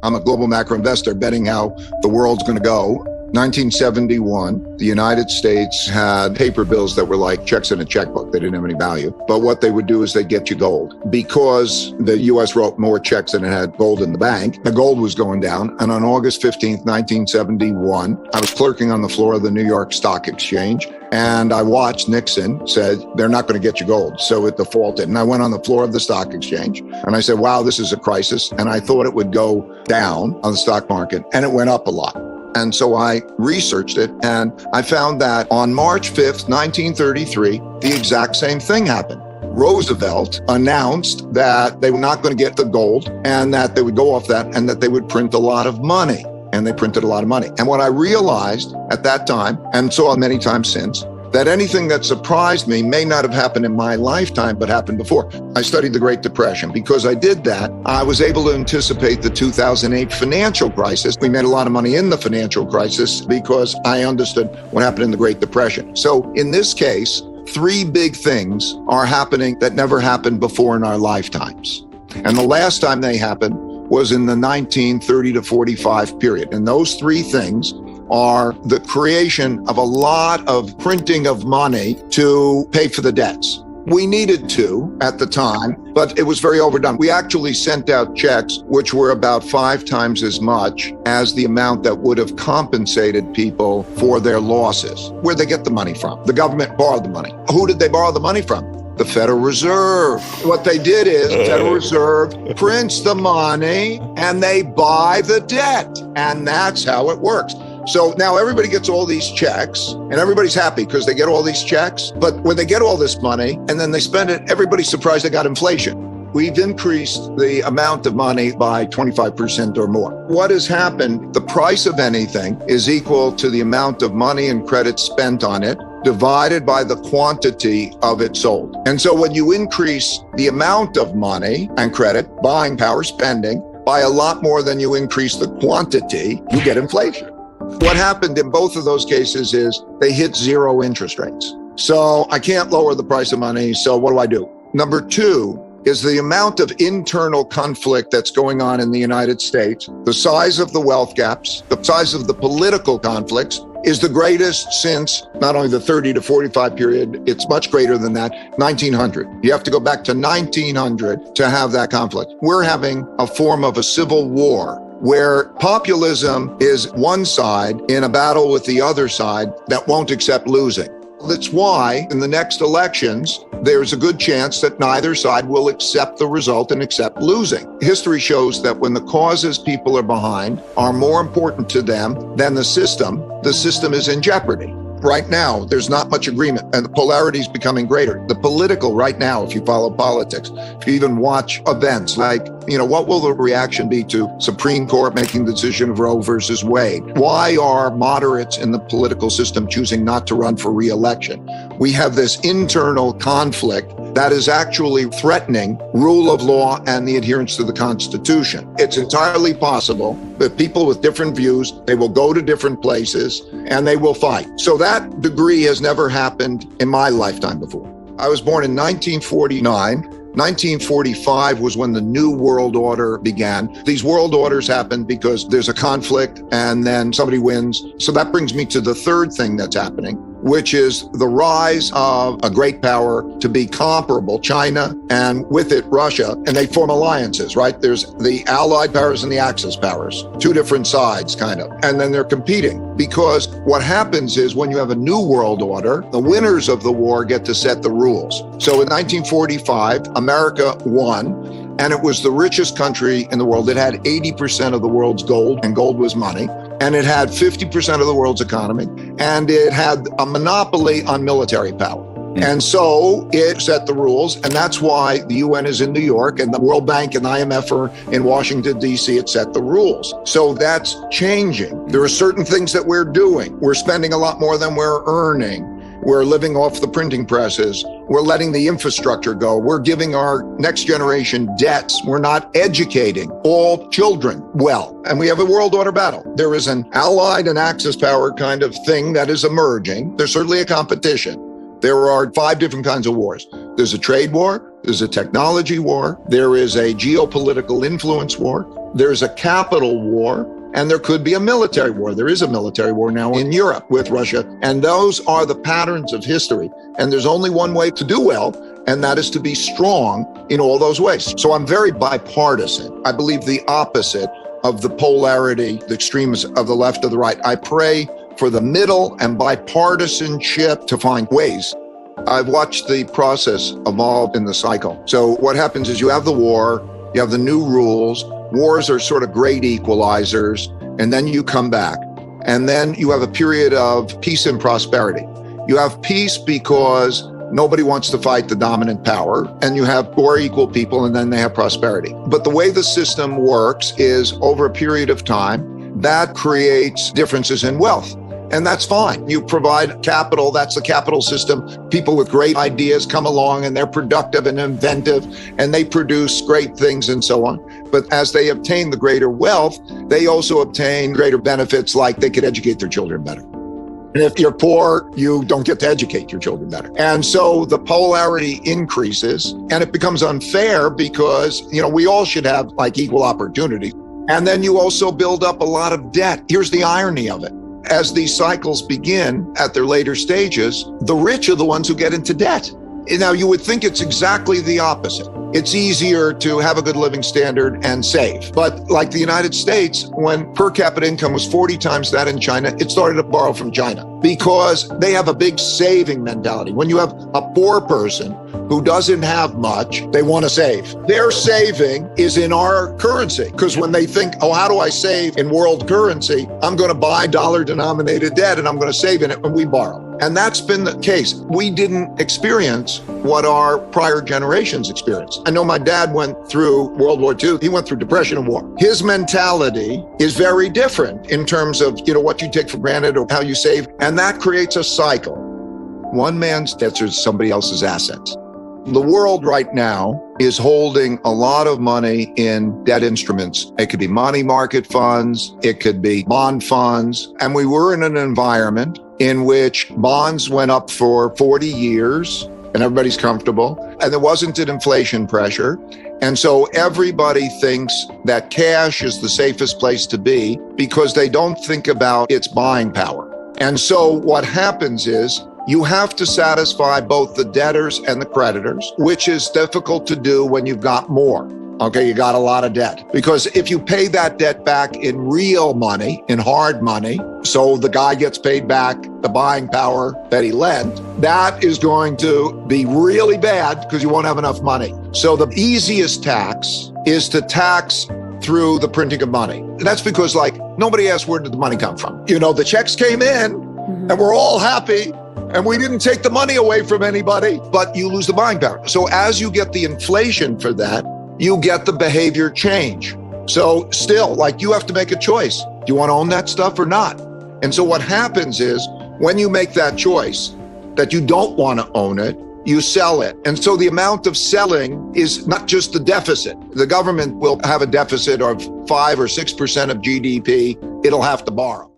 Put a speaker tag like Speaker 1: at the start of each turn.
Speaker 1: I'm a global macro investor betting how the world's going to go. 1971, the United States had paper bills that were like checks in a checkbook. They didn't have any value. But what they would do is they'd get you gold. Because the U.S. wrote more checks than it had gold in the bank, the gold was going down. And on August 15th, 1971, I was clerking on the floor of the New York Stock Exchange. And I watched Nixon said, they're not going to get you gold. So it defaulted. And I went on the floor of the stock exchange and I said, wow, this is a crisis. And I thought it would go down on the stock market, and it went up a lot. And so I researched it, and I found that on March 5th, 1933, the exact same thing happened. Roosevelt announced that they were not going to get the gold and that they would go off that and that they would print a lot of money. And they printed a lot of money. And what I realized at that time, and saw many times since, that anything that surprised me may not have happened in my lifetime, but happened before. I studied the Great Depression. Because I did that, I was able to anticipate the 2008 financial crisis. We made a lot of money in the financial crisis because I understood what happened in the Great Depression. So in this case, three big things are happening that never happened before in our lifetimes. And the last time they happened was in the 1930 to 45 period. And those three things are the creation of a lot of printing of money to pay for the debts. We needed to at the time, but it was very overdone. We actually sent out checks which were about 5 times as much as the amount that would have compensated people for their losses. Where'd they get the money from? The government borrowed the money. Who did they borrow the money from? The Federal Reserve. What they did is the Federal Reserve prints the money and they buy the debt. And that's how it works. So now everybody gets all these checks and everybody's happy because they get all these checks. But when they get all this money and then they spend it, everybody's surprised they got inflation. We've increased the amount of money by 25% or more. What has happened? The price of anything is equal to the amount of money and credit spent on it divided by the quantity of it sold. And so when you increase the amount of money and credit, buying power, spending, by a lot more than you increase the quantity, you get inflation. What happened in both of those cases is they hit zero interest rates. So I can't lower the price of money. So what do I do? Number two is the amount of internal conflict that's going on in the United States, the size of the wealth gaps, the size of the political conflicts is the greatest since not only the 30 to 45 period, it's much greater than that, 1900. You have to go back to 1900 to have that conflict. We're having a form of a civil war where populism is one side in a battle with the other side that won't accept losing. That's why in the next elections, there's a good chance that neither side will accept the result and accept losing. History shows that when the causes people are behind are more important to them than the system is in jeopardy. Right now, there's not much agreement and the polarity is becoming greater. The political right now, if you follow politics, if you even watch events like, what will the reaction be to Supreme Court making the decision of Roe versus Wade? Why are moderates in the political system choosing not to run for re-election? We have this internal conflict that is actually threatening rule of law and the adherence to the Constitution. It's entirely possible that people with different views, they will go to different places and they will fight. So that degree has never happened in my lifetime before. I was born in 1949. 1945 was when the New World Order began. These world orders happen because there's a conflict and then somebody wins. So that brings me to the third thing that's happening, which is the rise of a great power to be comparable, China, and with it, Russia, and they form alliances, right? There's the Allied powers and the Axis powers, two different sides, kind of, and then they're competing. Because what happens is when you have a new world order, the winners of the war get to set the rules. So in 1945, America won, and it was the richest country in the world. It had 80% of the world's gold, and gold was money. And it had 50% of the world's economy, and it had a monopoly on military power. And so it set the rules, and that's why the UN is in New York, and the World Bank and IMF are in Washington, D.C. It set the rules. So that's changing. There are certain things that we're doing. We're spending a lot more than we're earning. We're living off the printing presses. We're letting the infrastructure go. We're giving our next generation debts. We're not educating all children well. And we have a world order battle. There is an Allied and Axis power kind of thing that is emerging. There's certainly a competition. There are 5 different kinds of wars. There's a trade war, There's a technology war. There is a geopolitical influence war. There's a capital war. And there could be a military war. There is a military war now in Europe with Russia. And those are the patterns of history. And there's only one way to do well, and that is to be strong in all those ways. So I'm very bipartisan. I believe the opposite of the polarity, the extremes of the left or the right. I pray for the middle and bipartisanship to find ways. I've watched the process evolve in the cycle. So what happens is you have the war, you have the new rules. Wars are sort of great equalizers, and then you come back. And then you have a period of peace and prosperity. You have peace because nobody wants to fight the dominant power, and you have more equal people, and then they have prosperity. But the way the system works is over a period of time, that creates differences in wealth. And that's fine. You provide capital, that's the capital system. People with great ideas come along and they're productive and inventive and they produce great things and so on. But as they obtain the greater wealth, they also obtain greater benefits, like they could educate their children better. And if you're poor, you don't get to educate your children better. And so the polarity increases and it becomes unfair because, we all should have like equal opportunity. And then you also build up a lot of debt. Here's the irony of it. As these cycles begin at their later stages, the rich are the ones who get into debt. Now, you would think it's exactly the opposite. It's easier to have a good living standard and save. But like the United States, when per capita income was 40 times that in China, it started to borrow from China because they have a big saving mentality. When you have a poor person who doesn't have much, they want to save. Their saving is in our currency because when they think, how do I save in world currency? I'm going to buy dollar-denominated debt and I'm going to save in it when we borrow. And that's been the case. We didn't experience what our prior generations experienced. I know my dad went through World War II. He went through depression and war. His mentality is very different in terms of, what you take for granted or how you save. And that creates a cycle. One man's debts are somebody else's assets. The world right now is holding a lot of money in debt instruments. It could be money market funds. It could be bond funds. And we were in an environment in which bonds went up for 40 years and everybody's comfortable. And there wasn't an inflation pressure. And so everybody thinks that cash is the safest place to be because they don't think about its buying power. And so what happens is you have to satisfy both the debtors and the creditors, which is difficult to do when you've got more. Okay, you got a lot of debt. Because if you pay that debt back in real money, in hard money, so the guy gets paid back the buying power that he lent, that is going to be really bad because you won't have enough money. So the easiest tax is to tax through the printing of money. And that's because nobody asked where did the money come from. The checks came in and we're all happy. And we didn't take the money away from anybody, but you lose the buying power. So as you get the inflation for that, you get the behavior change. So still, you have to make a choice. Do you want to own that stuff or not? And so what happens is when you make that choice that you don't want to own it, you sell it. And so the amount of selling is not just the deficit. The government will have a deficit of 5 or 6% of GDP. It'll have to borrow.